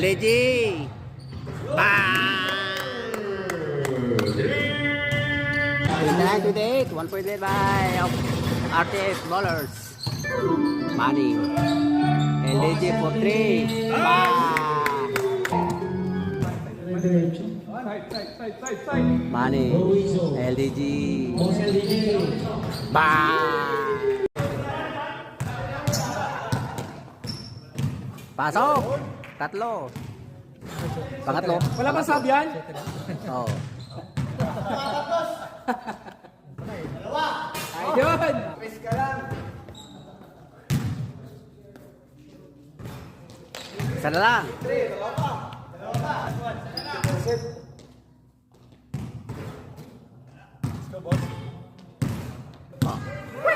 LDG. Bang! 29-28. 1 point lead by RTF Ballers. Money. LDG for 3. Bang! Money. LDG. Bang! Pasok! Tatlo. Pangatlo. Wala bang sab yan? Oo. Ayun! Isa na lang.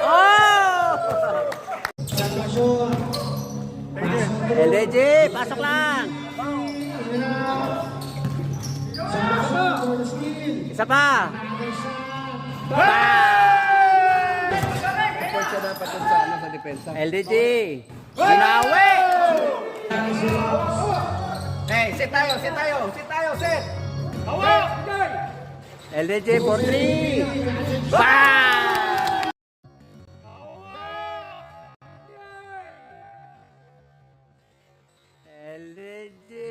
Oh! LDG, pasok lang. Isa pa. Point siya dapat dun sa, sa depensa. LDG. Binawi. Hey, sit tayo, sit tayo, sit tayo, sit! LDG for 3. Bang! LDG.